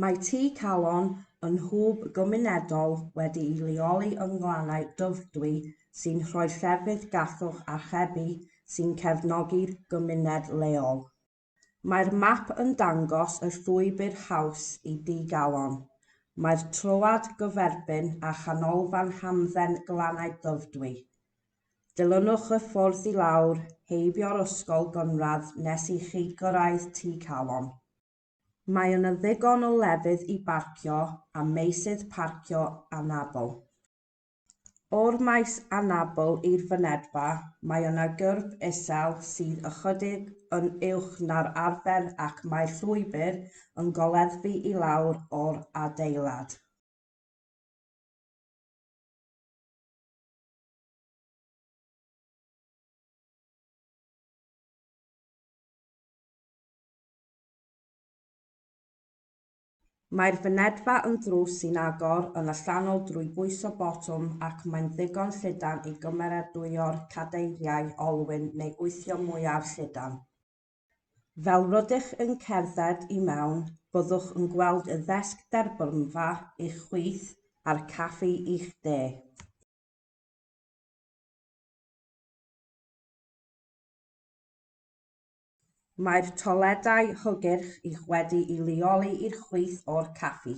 Mae Tŷ Calon yn Hwb Gymunedol wedi'i leoli yng Nglannau Dyfrdwy sy'n rhoi llefydd gallwch archebu sy'n cefnogi'r gymuned leol. Mae'r map yn dangos y llwybr haws i Tŷ Calon. Mae'r troad gyferbyn a chanolfan hamdden Nglannau Dyfrdwy. Dilynwch y ffordd i lawr, heibio'r ysgol gynradd nes i chi gyrraedd Tŷ Calon. Mae yna ddigon o lefydd i barcio a meysydd parcio anabl. O'r maes anabl i'r fynedfa, mae yna gyrb isel sydd ychydig yn uwch na'r arfer ac mae'r llwybr yn goleddfu i lawr o'r adeilad. Mae'r fynedfa yn drws sy'n agor yn allanol drwy bwyso botwm ac mae'n ddigon llydan i gymeradwyo'r cadeiriau olwyn neu gweithio mwyaf llydan. Fel rydych yn cerdded i mewn, byddwch yn gweld y ddesg Derbynfa i'ch chwith a'r caffi i'ch de. Mae'r Toiledau Hygyrch i'ch wedi'i leoli i'r chwith o'r caffi.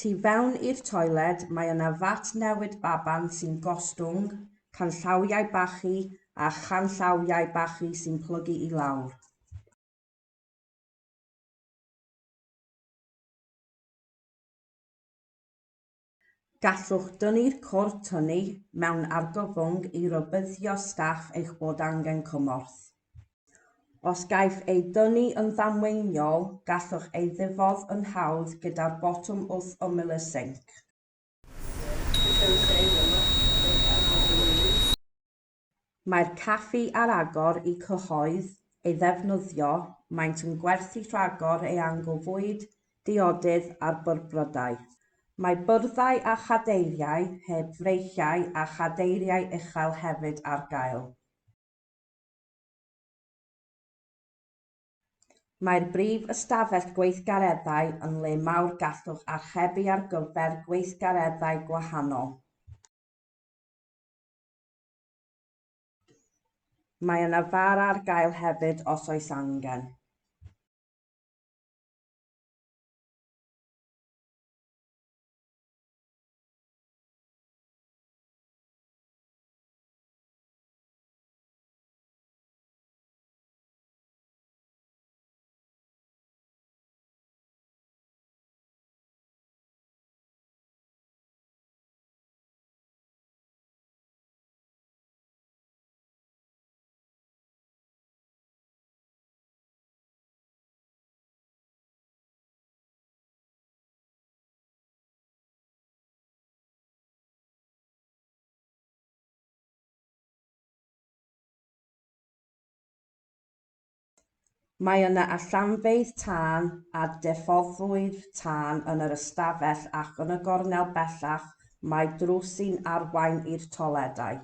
Tu fewn i'r toiled mae yna fat newid baban sy'n gostwng, canllawiau bachu a chanllawiau bachu sy'n plygu i lawr. Gallwch dynnu'r cwr tynnu mewn argyfwng i rybuddio staff eich bod angen cymorth. Os gaiff ei dynnu yn ddamweiniol, gallwch ei ddifodd yn hawdd gyda'r botwm wrth ymyl y sinc. Mae'r caffi ar agor i cyhoedd ei ddefnyddio, maent yn gwerthu rhagor eang o fwyd, diodydd a'r byrbrydau. Mae byrddau a chadeiriau heb freichiau a chadeiriau uchel hefyd ar gael. Mae'r brif ystafell gweithgareddau yn le mawr gallwch archebu ar gyfer gweithgareddau gwahanol. Mae yna far ar gael hefyd os oes angen. Mae yna Allanfeydd Tân a diffoddwyr tân yn yr ystafell ac yn y gornel bellach mae drws sy'n arwain i'r toiledau.